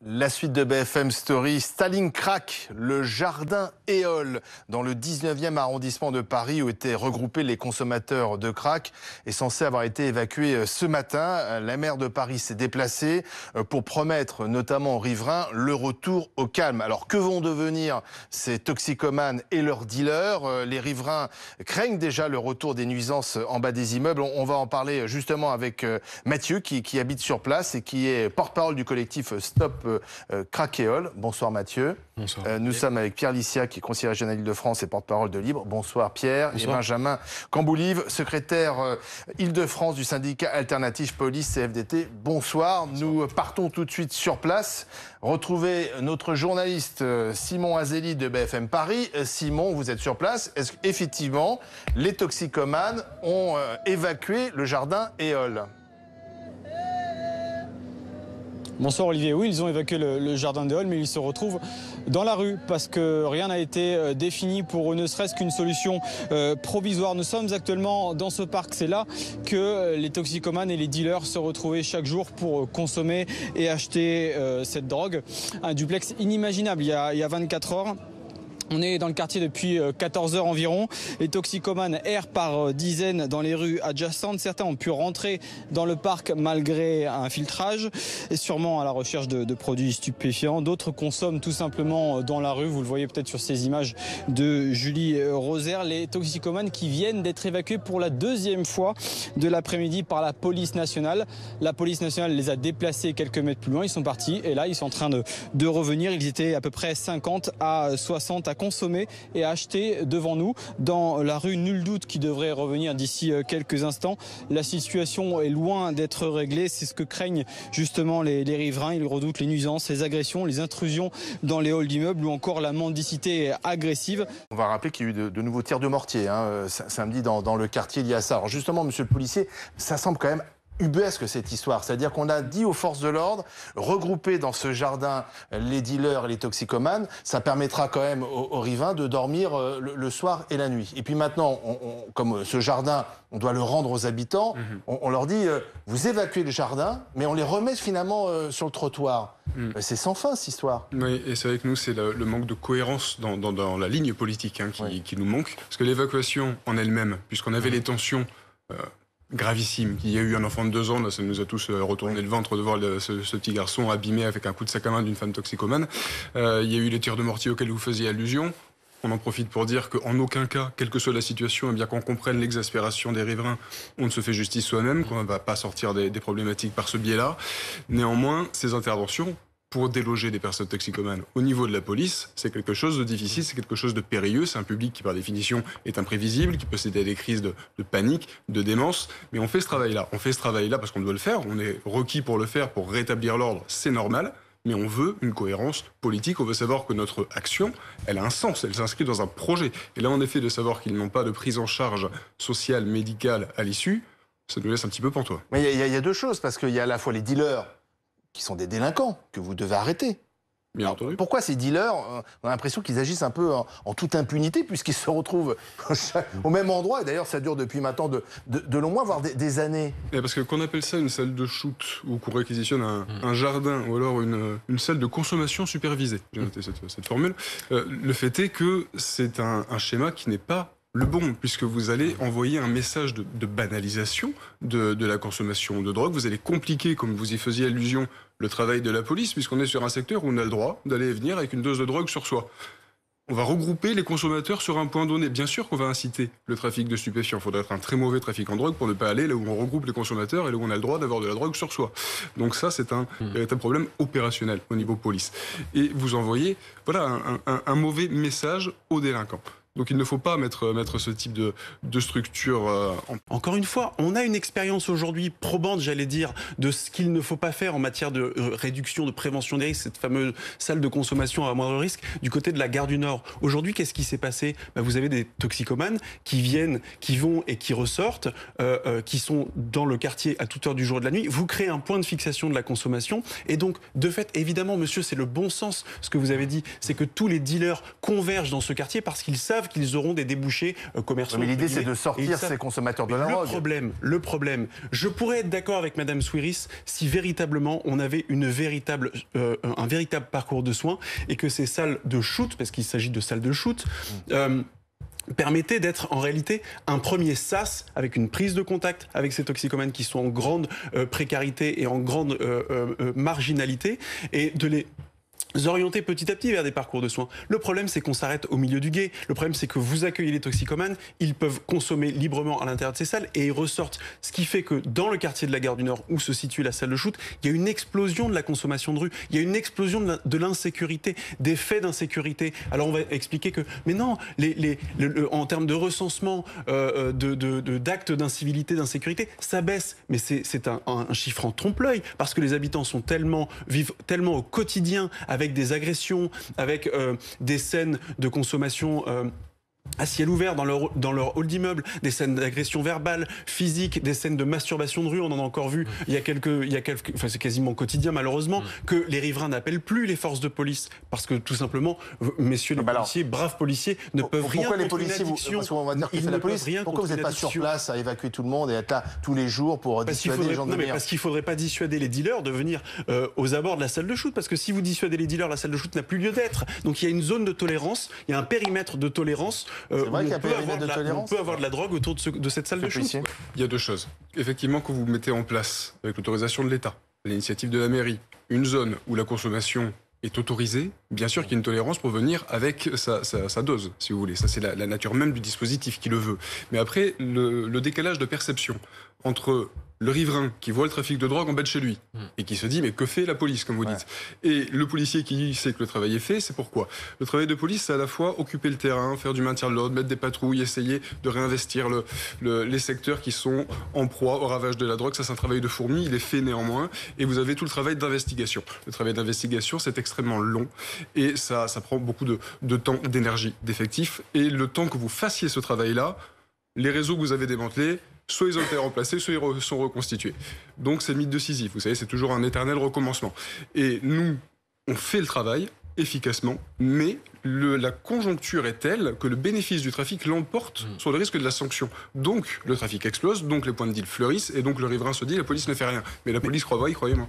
La suite de BFM Story, Staline craque, le jardin Éole dans le 19e arrondissement de Paris où étaient regroupés les consommateurs de crack est censé avoir été évacué ce matin. La maire de Paris s'est déplacée pour promettre notamment aux riverains le retour au calme. Alors que vont devenir ces toxicomanes et leurs dealers? Les riverains craignent déjà le retour des nuisances en bas des immeubles. On va en parler justement avec Mathieu qui habite sur place et qui est porte-parole du collectif Stop Crack Éole. Bonsoir Mathieu. Bonsoir. Nous sommes avec Pierre Licia qui est conseiller régional Île-de-France et porte-parole de Libre. Bonsoir Pierre. Bonsoir. Et Benjamin Camboulive, secrétaire Île-de-France du syndicat alternatif police CFDT. Bonsoir. Nous partons tout de suite sur place. Retrouver notre journaliste Simon Azéli de BFM Paris. Simon, vous êtes sur place. Est-ce qu'effectivement les toxicomanes ont évacué le jardin Éole? Bonsoir Olivier, oui ils ont évacué le jardin d'Éole mais ils se retrouvent dans la rue parce que rien n'a été défini pour ne serait-ce qu'une solution provisoire. Nous sommes actuellement dans ce parc, c'est là que les toxicomanes et les dealers se retrouvaient chaque jour pour consommer et acheter cette drogue. Un duplex inimaginable il y a 24 heures. On est dans le quartier depuis 14 heures environ. Les toxicomanes errent par dizaines dans les rues adjacentes. Certains ont pu rentrer dans le parc malgré un filtrage et sûrement à la recherche de produits stupéfiants. D'autres consomment tout simplement dans la rue. Vous le voyez peut-être sur ces images de Julie Rosaire. Les toxicomanes qui viennent d'être évacués pour la deuxième fois de l'après-midi par la police nationale. La police nationale les a déplacés quelques mètres plus loin. Ils sont partis et là ils sont en train de revenir. Ils étaient à peu près 50 à 60 à consommer et à acheter devant nous dans la rue. Nul doute qui devrait revenir d'ici quelques instants. La situation est loin d'être réglée. C'est ce que craignent justement les riverains. Ils redoutent les nuisances, les agressions, les intrusions dans les halls d'immeubles ou encore la mendicité agressive. On va rappeler qu'il y a eu de nouveaux tirs de mortier samedi dans le quartier lié à ça. Alors justement, monsieur le policier, ça semble quand même ubuesque cette histoire, c'est-à-dire qu'on a dit aux forces de l'ordre, regrouper dans ce jardin les dealers et les toxicomanes, ça permettra quand même aux riverains de dormir le soir et la nuit. Et puis maintenant, comme ce jardin, on doit le rendre aux habitants, on leur dit, vous évacuez le jardin, mais on les remet finalement sur le trottoir. C'est sans fin cette histoire. Oui, et c'est avec nous, c'est le manque de cohérence dans la ligne politique qui nous manque. Parce que l'évacuation en elle-même, puisqu'on avait les tensions gravissime. Il y a eu un enfant de 2 ans, là, ça nous a tous retourné le ventre de voir ce petit garçon abîmé avec un coup de sac à main d'une femme toxicomane. Il y a eu les tirs de mortier auxquels vous faisiez allusion. On en profite pour dire qu'en aucun cas, quelle que soit la situation, et bien qu'on comprenne l'exaspération des riverains, on ne se fait justice soi-même, qu'on ne va pas sortir des problématiques par ce biais-là. Néanmoins, ces interventions, pour déloger des personnes toxicomanes au niveau de la police, c'est quelque chose de difficile, c'est quelque chose de périlleux. C'est un public qui, par définition, est imprévisible, qui peut céder à des crises de panique, de démence. Mais on fait ce travail-là. On fait ce travail-là parce qu'on doit le faire. On est requis pour le faire, pour rétablir l'ordre. C'est normal. Mais on veut une cohérence politique. On veut savoir que notre action, elle a un sens. Elle s'inscrit dans un projet. Et là, en effet, de savoir qu'ils n'ont pas de prise en charge sociale, médicale à l'issue, ça nous laisse un petit peu pantois. Mais il y a deux choses, parce qu'il y a à la fois les dealers qui sont des délinquants, que vous devez arrêter. Bien entendu. Pourquoi ces dealers, on a l'impression qu'ils agissent un peu en toute impunité, puisqu'ils se retrouvent au même endroit, et d'ailleurs ça dure depuis maintenant de longs mois, voire des années. Et parce que qu'on appelle ça une salle de shoot, ou qu'on réquisitionne un jardin, ou alors une salle de consommation supervisée, j'ai noté cette formule, le fait est que c'est un schéma qui n'est pas le bon, puisque vous allez envoyer un message de banalisation de la consommation de drogue. Vous allez compliquer, comme vous y faisiez allusion, le travail de la police, puisqu'on est sur un secteur où on a le droit d'aller et venir avec une dose de drogue sur soi. On va regrouper les consommateurs sur un point donné. Bien sûr qu'on va inciter le trafic de stupéfiants. Il faudrait être un très mauvais trafic en drogue pour ne pas aller là où on regroupe les consommateurs et là où on a le droit d'avoir de la drogue sur soi. Donc ça, c'est un véritable problème opérationnel au niveau police. Et vous envoyez un mauvais message aux délinquants. Donc il ne faut pas mettre ce type de structure Encore une fois, on a une expérience aujourd'hui probante, j'allais dire, de ce qu'il ne faut pas faire en matière de réduction, de prévention des risques, cette fameuse salle de consommation à moindre risque du côté de la gare du Nord. Aujourd'hui, qu'est-ce qui s'est passé ? Vous avez des toxicomanes qui viennent, qui vont et qui ressortent, qui sont dans le quartier à toute heure du jour et de la nuit. Vous créez un point de fixation de la consommation et donc, de fait, évidemment, monsieur, c'est le bon sens ce que vous avez dit, c'est que tous les dealers convergent dans ce quartier parce qu'ils savent qu'ils auront des débouchés commerciaux. Mais l'idée, c'est de sortir ces consommateurs de la drogue. Le problème, je pourrais être d'accord avec Madame Souiris si véritablement on avait un véritable parcours de soins et que ces salles de shoot, parce qu'il s'agit de salles de shoot, permettait d'être en réalité un premier sas avec une prise de contact avec ces toxicomanes qui sont en grande précarité et en grande marginalité, et de les orienter petit à petit vers des parcours de soins. Le problème, c'est qu'on s'arrête au milieu du gué. Le problème, c'est que vous accueillez les toxicomanes, ils peuvent consommer librement à l'intérieur de ces salles et ils ressortent. Ce qui fait que dans le quartier de la Gare du Nord, où se situe la salle de shoot, il y a une explosion de la consommation de rue, il y a une explosion de l'insécurité, des faits d'insécurité. Alors on va expliquer que, mais non, en termes de recensement d'actes d'incivilité, d'insécurité, ça baisse. Mais c'est un chiffre en trompe-l'œil, parce que les habitants vivent tellement au quotidien avec des agressions, avec des scènes de consommation à ciel ouvert dans leur hall d'immeuble, des scènes d'agression verbale, physique, des scènes de masturbation de rue. On en a encore vu enfin c'est quasiment quotidien malheureusement, que les riverains n'appellent plus les forces de police parce que tout simplement, messieurs les policiers, braves policiers, ne peuvent rien contre une addiction. Parce qu'on va dire que c'est la police. Pourquoi vous n'êtes pas sur place à évacuer tout le monde et être là tous les jours pour dissuader les gens de venir? Parce qu'il ne faudrait pas dissuader les dealers de venir aux abords de la salle de shoot, parce que si vous dissuadez les dealers, la salle de shoot n'a plus lieu d'être. Donc il y a une zone de tolérance, il y a un périmètre de tolérance. C'est vrai qu'il y a un périmètre de tolérance. On peut avoir de la drogue autour de cette salle de shoot. Il y a deux choses. Effectivement, quand vous mettez en place, avec l'autorisation de l'État, l'initiative de la mairie, une zone où la consommation est autorisée, bien sûr qu'il y a une tolérance pour venir avec sa dose, si vous voulez. Ça, c'est la nature même du dispositif qui le veut. Mais après, le décalage de perception entre le riverain qui voit le trafic de drogue en bas de chez lui et qui se dit mais que fait la police, comme vous dites, et le policier qui sait que le travail est fait, c'est pourquoi. Le travail de police, c'est à la fois occuper le terrain, faire du maintien de l'ordre, mettre des patrouilles, essayer de réinvestir les secteurs qui sont en proie au ravage de la drogue. Ça, c'est un travail de fourmi, il est fait néanmoins, et vous avez tout le travail d'investigation. Le travail d'investigation, c'est extrêmement long et ça prend beaucoup de temps, d'énergie, d'effectifs, et le temps que vous fassiez ce travail-là, les réseaux que vous avez démantelés, soit ils ont été remplacés, soit ils sont reconstitués. Donc c'est le mythe de Sisyphe, vous savez, c'est toujours un éternel recommencement. Et nous, on fait le travail efficacement, mais la conjoncture est telle que le bénéfice du trafic l'emporte sur le risque de la sanction. Donc le trafic explose, donc les points de deal fleurissent, et donc le riverain se dit la police ne fait rien. Mais la police croyez-moi.